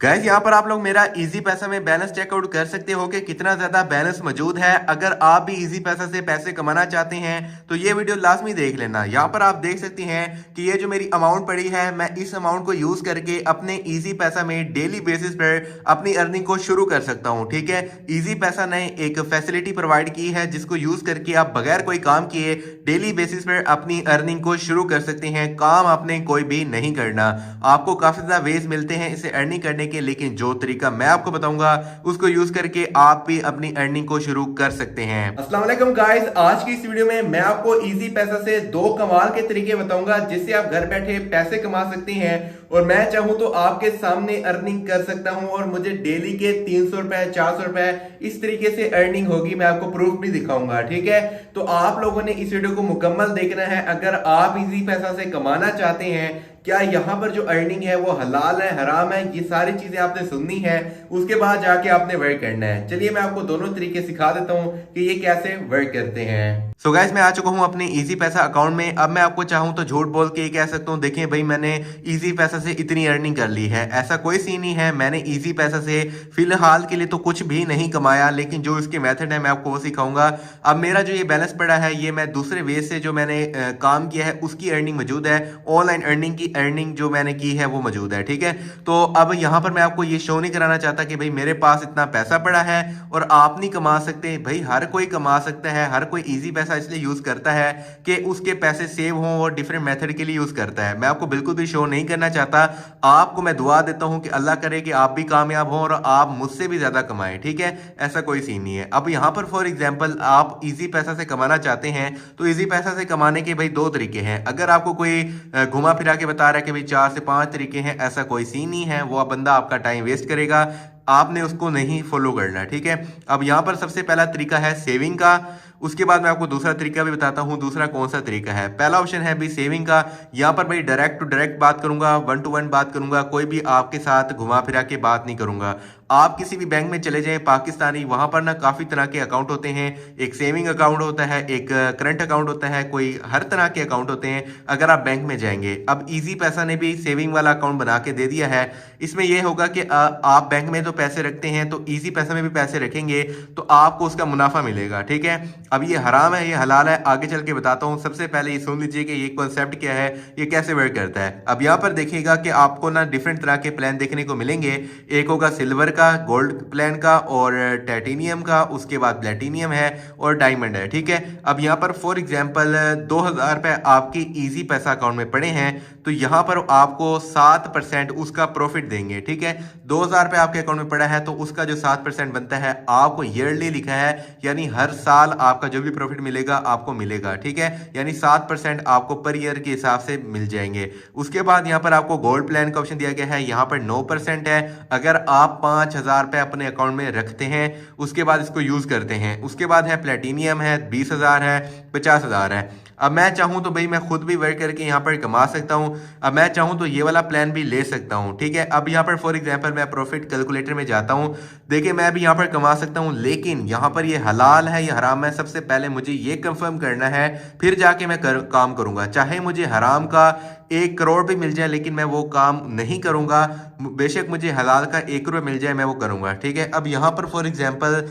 Guys यहाँ पर आप लोग मेरा इजी पैसा में बैलेंस चेकआउट कर सकते हो कि कितना ज्यादा बैलेंस मौजूद है। अगर आप भी इजी पैसा से पैसे कमाना चाहते हैं तो ये वीडियो लाजमी देख लेना। यहाँ पर आप देख सकते हैं कि ये जो मेरी अमाउंट पड़ी है, मैं इस अमाउंट को यूज करके अपने इजी पैसा में डेली बेसिस पर अपनी अर्निंग को शुरू कर सकता हूँ। ठीक है, इजी पैसा ने एक फैसिलिटी प्रोवाइड की है जिसको यूज करके आप बगैर कोई काम किए डेली बेसिस पर अपनी अर्निंग को शुरू कर सकते हैं। काम आपने कोई भी नहीं करना, आपको काफी ज्यादा वेज मिलते हैं इसे अर्निंग करने के, लेकिन जो तरीका मैं आपको बताऊंगा उसको यूज करके आप भी अपनी अर्निंग को शुरू कर सकते हैं। अस्सलाम वालेकुम गाइस, आज की इस वीडियो में मैं आपको इजी पैसा से दो कमाल के तरीके बताऊंगा जिससे आप घर बैठे पैसे कमा सकते हैं और मैं चाहूं तो आपके सामने अर्निंग कर सकता हूं और मुझे डेली के 300 रुपए 400 रुपए इस तरीके से अर्निंग होगी। मैं आपको प्रूफ भी दिखाऊंगा। ठीक है, तो आप लोगों ने इस वीडियो को मुकम्मल देखना है। अगर आप इजी पैसा से कमाना चाहते हैं, क्या यहाँ पर जो अर्निंग है वो हलाल है हराम है, ये सारी चीजें आपने सुननी है, उसके बाद जाके आपने वर्क करना है। चलिए मैं आपको दोनों तरीके सिखा देता हूँ कि ये कैसे वर्क करते हैं। सो गाइस, मैं आ चुका हूँ अपने इजी पैसा अकाउंट में। अब मैं आपको चाहूँ तो झूठ बोल के ये कह सकता हूँ, देखिए भाई मैंने इजी पैसा से इतनी अर्निंग कर ली है, ऐसा कोई सीन नहीं है। मैंने इजी पैसा से फिलहाल के लिए तो कुछ भी नहीं कमाया, लेकिन जो इसके मेथड है मैं आपको वो सिखाऊंगा। अब मेरा जो ये बैलेंस पड़ा है ये मैं दूसरे वे से जो मैंने काम किया है उसकी अर्निंग मौजूद है, ऑनलाइन अर्निंग की अर्निंग जो मैंने की है वो मौजूद है। ठीक है, तो अब यहाँ पर मैं आपको ये शो नहीं कराना चाहता कि भाई मेरे पास इतना पैसा पड़ा है और आप नहीं कमा सकते। भाई हर कोई कमा सकता है, हर कोई इजी पैसा इसलिए यूज करता है कि उसके पैसे सेव हों और डिफरेंट मेथड के लिए यूज करता है। मैं आपको बिल्कुल भी शो नहीं करना चाहता। आपको मैं दुआ देता हूं कि अल्लाह करे कि आप भी कामयाब हो और आप मुझसे भी ज्यादा कमाएं। ठीक है, ऐसा कोई सीन नहीं है। अब यहाँ पर फॉर एग्जांपल आप इजी पैसा से कमाना चाहते हैं तो इजी पैसा से कमाने के भाई दो तरीके हैं। अगर आपको कोई घुमा फिरा के बता रहा है कि भाई 4 से 5 तरीके हैं, ऐसा कोई सीन नहीं है। वो बंदा आपका टाइम वेस्ट करेगा, आपने उसको नहीं फॉलो करना। ठीक है, अब यहाँ पर सबसे पहला तरीका है सेविंग का। उसके बाद मैं आपको दूसरा तरीका भी बताता हूँ। दूसरा कौन सा तरीका है? पहला ऑप्शन है भी सेविंग का। यहाँ पर भाई डायरेक्ट टू डायरेक्ट बात करूंगा, 1 to 1 बात करूंगा, कोई भी आपके साथ घुमा फिरा के बात नहीं करूंगा। आप किसी भी बैंक में चले जाएं पाकिस्तानी, वहां पर ना काफी तरह के अकाउंट होते हैं। एक सेविंग अकाउंट होता है, एक करंट अकाउंट होता है, कोई हर तरह के अकाउंट होते हैं अगर आप बैंक में जाएंगे। अब इजी पैसा ने भी सेविंग वाला अकाउंट बना के दे दिया है। इसमें यह होगा कि आप बैंक में तो पैसे रखते हैं तो इजी पैसा में भी पैसे रखेंगे तो आपको उसका मुनाफा मिलेगा। ठीक है, अब ये हराम है ये हलाल है आगे चल के बताता हूँ। सबसे पहले ये सुन लीजिए कि ये कॉन्सेप्ट क्या है, ये कैसे वर्क करता है। अब यहाँ पर देखिएगा कि आपको ना डिफरेंट तरह के प्लान देखने को मिलेंगे। एक होगा सिल्वर का, गोल्ड प्लान का और टाइटेनियम का, उसके बाद प्लेटिनियम है और डायमंड है। ठीक है, अब यहाँ पर फॉर एग्जांपल 2000 रुपए आपकी इजी पैसा अकाउंट में पड़े हैं तो यहाँ पर आपको 7% उसका प्रॉफिट देंगे। ठीक है, 2000 रुपए आपके अकाउंट में पड़ा है तो उसका जो 7% बनता है आपको ईयरली लिखा है, यानी हर साल आपका जो भी प्रॉफिट मिलेगा आपको मिलेगा। ठीक है, यानी 7% आपको पर ईयर के हिसाब से मिल जाएंगे। उसके बाद यहाँ पर आपको गोल्ड प्लान का ऑप्शन दिया गया है, यहाँ पर 9% है अगर आप 5000 रुपए अपने अकाउंट में रखते हैं उसके बाद इसको यूज करते हैं। उसके बाद है प्लेटिनियम है, 20,000 है, 50,000 है। अब मैं चाहूं तो भाई मैं खुद भी वर्क करके यहाँ पर कमा सकता हूं। अब मैं चाहूं तो ये वाला प्लान भी ले सकता हूं। ठीक है, अब यहाँ पर फॉर एग्जांपल मैं प्रॉफिट कैलकुलेटर में जाता हूं, देखिए मैं भी यहाँ पर कमा सकता हूं, लेकिन यहाँ पर ये हलाल है या हराम है सबसे पहले मुझे ये कंफर्म करना है, फिर जाके मैं काम करूंगा। चाहे मुझे हराम का 1 करोड़ भी मिल जाए लेकिन मैं वो काम नहीं करूंगा, बेशक मुझे हलाल का 1 रुपये मिल जाए मैं वो करूंगा। ठीक है, अब यहाँ पर फॉर एग्जांपल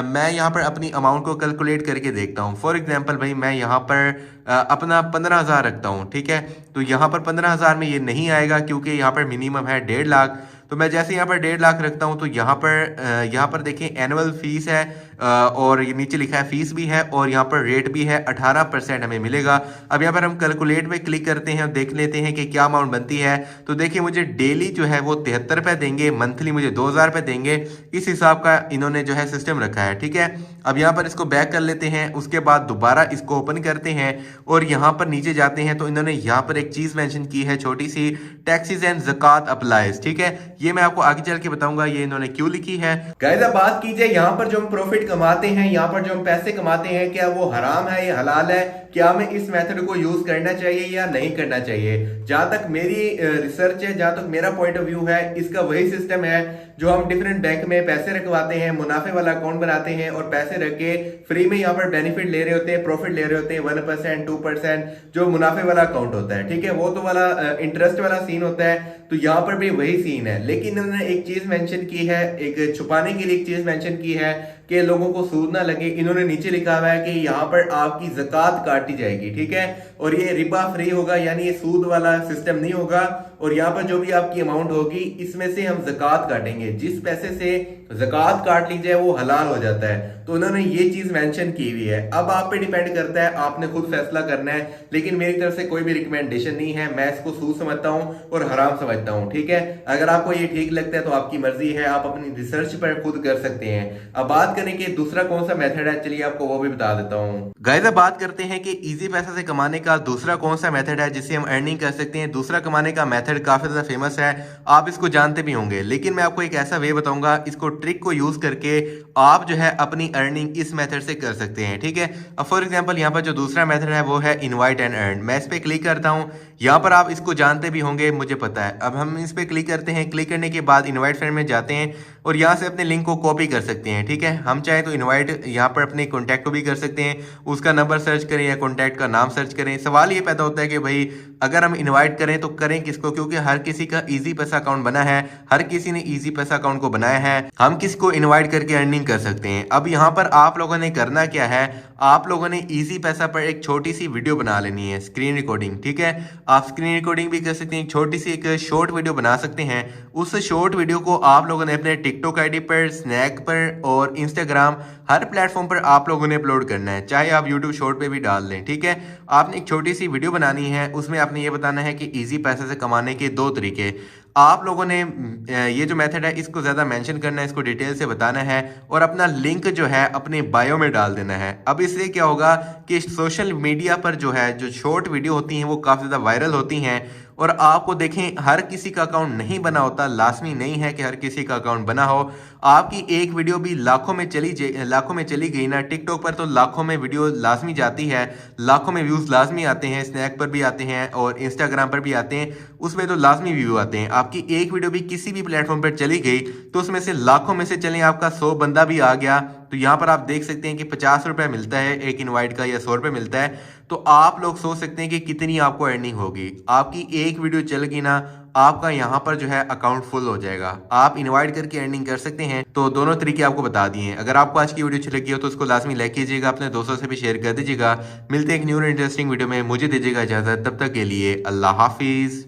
मैं यहाँ पर अपनी अमाउंट को कैलकुलेट करके देखता हूँ। फॉर एग्जांपल भाई मैं यहाँ पर अपना 15,000 रखता हूँ। ठीक है, तो यहाँ पर 15,000 में ये नहीं आएगा क्योंकि यहाँ पर मिनिमम है 1.5 लाख। तो मैं जैसे यहाँ पर 1.5 लाख रखता हूँ तो यहाँ पर देखिए एनुअल फीस है और ये नीचे लिखा है फीस भी है और यहाँ पर रेट भी है, 18% हमें मिलेगा। अब यहाँ पर हम कैलकुलेट में क्लिक करते हैं और देख लेते हैं कि क्या अमाउंट बनती है। तो देखिए मुझे डेली जो है वो 73 रुपये देंगे, मंथली मुझे 2000 रुपये देंगे। इस हिसाब का इन्होंने जो है सिस्टम रखा है। ठीक है, अब यहाँ पर इसको बैक कर लेते हैं, उसके बाद दोबारा इसको ओपन करते हैं और यहाँ पर नीचे जाते हैं तो इन्होंने यहाँ पर एक चीज मेंशन की है छोटी सी, टैक्सेस एंड ज़कात अप्लाइज। ठीक है, ये मैं आपको आगे चल के बताऊंगा ये इन्होंने क्यों लिखी है। गाइस अब बात कीजिए यहाँ पर जो हम प्रॉफिट कमाते हैं, यहाँ पर जो हम पैसे कमाते हैं, क्या वो हराम है या हलाल है? क्या हमें इस मेथड को यूज करना चाहिए या नहीं करना चाहिए? जहां तक मेरी रिसर्च है, जहां तक मेरा पॉइंट ऑफ व्यू है, इसका वही सिस्टम है जो हम डिफरेंट बैंक में पैसे रखवाते हैं, मुनाफे वाला अकाउंट बनाते हैं और पैसे रख के फ्री में यहाँ पर बेनिफिट ले रहे होते हैं, प्रॉफिट ले रहे होते हैं 1%, 2% जो मुनाफे वाला अकाउंट होता है। ठीक है, वो तो वाला इंटरेस्ट वाला सीन होता है। तो यहाँ पर भी वही सीन है, लेकिन इन्होंने एक चीज मेंशन की है, एक छुपाने के लिए एक चीज मेंशन की है कि लोगों को सूद ना लगे। इन्होंने नीचे लिखा हुआ है कि यहाँ पर आपकी ज़कात काटी जाएगी, ठीक है, और ये रिबा फ्री होगा, यानी ये सूद वाला सिस्टम नहीं होगा। और यहाँ पर जो भी आपकी अमाउंट होगी इसमें से हम ज़कात काटेंगे, जिस पैसे से ज़कात काट ली जाए वो हलाल हो जाता है। तो उन्होंने ये चीज मेंशन की हुई है। अब आप पे डिपेंड करता है, आपने खुद फैसला करना है, लेकिन मेरी तरफ से कोई भी रिकमेंडेशन नहीं है। मैं इसको सूद समझता हूँ और हराम समझता हूँ, ठीक है। अगर आपको ये ठीक लगता है तो आपकी मर्जी है, आप अपनी रिसर्च पर खुद कर सकते हैं। अब बात करें कि दूसरा कौन सा मेथड है, चलिए आपको वो भी बता देता हूँ। गाइस अब बात करते हैं कि इजी पैसा से कमाने का दूसरा कौन सा मेथड है जिससे हम अर्निंग कर सकते हैं। दूसरा कमाने का मेथड काफी ज्यादा फेमस है, आप इसको जानते भी होंगे, लेकिन मैं आपको एक ऐसा वे बताऊंगा, इसको ट्रिक को यूज करके आप जो है अपनी अर्निंग इस मेथड से कर सकते हैं, ठीक है। अब फॉर एग्जांपल यहाँ पर जो दूसरा मेथड है वो है इनवाइट एंड अर्न। मैं इस पे क्लिक करता हूँ, यहाँ पर आप इसको जानते भी होंगे, मुझे पता है। अब हम इस पे क्लिक करते हैं, क्लिक करने के बाद इनवाइट फ्रेंड में जाते हैं और यहाँ से अपने लिंक को कॉपी कर सकते हैं, ठीक है। हम चाहे तो इनवाइट यहाँ पर अपने कॉन्टैक्ट को भी कर सकते हैं, उसका नंबर सर्च करें या कॉन्टैक्ट का नाम सर्च करें। सवाल ये पैदा होता है कि भाई अगर हम इनवाइट करें तो करें किसको, क्योंकि हर किसी का इजी पैसा अकाउंट बना है, हर किसी ने इजी पैसा अकाउंट को बनाया है, हम किसको इनवाइट करके अर्निंग कर सकते हैं। अब यहाँ पर आप लोगों ने करना क्या है, आप लोगों ने इजी पैसा पर एक छोटी सी वीडियो बना लेनी है, स्क्रीन रिकॉर्डिंग, ठीक है। आप स्क्रीन रिकॉर्डिंग भी कर सकते हैं, छोटी सी एक शॉर्ट वीडियो बना सकते हैं। उस शॉर्ट वीडियो को आप लोगों ने अपने टिकटॉक आईडी पर, स्नैक पर और इंस्टाग्राम हर प्लेटफॉर्म पर आप लोगों ने अपलोड करना है, चाहे आप यूट्यूब शॉर्ट पे भी डाल दें, ठीक है। आपने एक छोटी सी वीडियो बनानी है, उसमें आपने ये बताना है कि इजी पैसे से कमाने के 2 तरीके। आप लोगों ने ये जो मेथड है इसको ज़्यादा मेंशन करना है, इसको डिटेल से बताना है और अपना लिंक जो है अपने बायो में डाल देना है। अब इससे क्या होगा कि सोशल मीडिया पर जो है जो शॉर्ट वीडियो होती हैं वो काफ़ी ज़्यादा वायरल होती हैं। और आपको देखें, हर किसी का अकाउंट नहीं बना होता, लाजमी नहीं है कि हर किसी का अकाउंट बना हो। आपकी एक वीडियो भी लाखों में चली गई ना, टिकटॉक पर तो लाखों में वीडियो लाजमी जाती है, लाखों में व्यूज़ लाजमी आते हैं, स्नैक पर भी आते हैं और इंस्टाग्राम पर भी आते हैं, उसमें तो लाजमी व्यू आते हैं। आपकी एक वीडियो भी किसी भी प्लेटफॉर्म पर चली गई तो उसमें से लाखों में से चलें आपका 100 बंदा भी आ गया, तो यहाँ पर आप देख सकते हैं कि 50 रुपये मिलता है एक इनवाइट का या 100 रुपये मिलता है। तो आप लोग सोच सकते हैं कि कितनी आपको अर्निंग होगी। आपकी एक वीडियो चल गई ना, आपका यहाँ पर जो है अकाउंट फुल हो जाएगा, आप इनवाइट करके अर्निंग कर सकते हैं। तो दोनों तरीके आपको बता दिए हैं। अगर आपको आज की वीडियो अच्छी लगी हो तो उसको लाजमी लाइक कीजिएगा, अपने दोस्तों से भी शेयर कर दीजिएगा। मिलते हैं एक न्यू इंटरेस्टिंग वीडियो में, मुझे दीजिएगा इजाजत, तब तक के लिए अल्लाह हाफिज।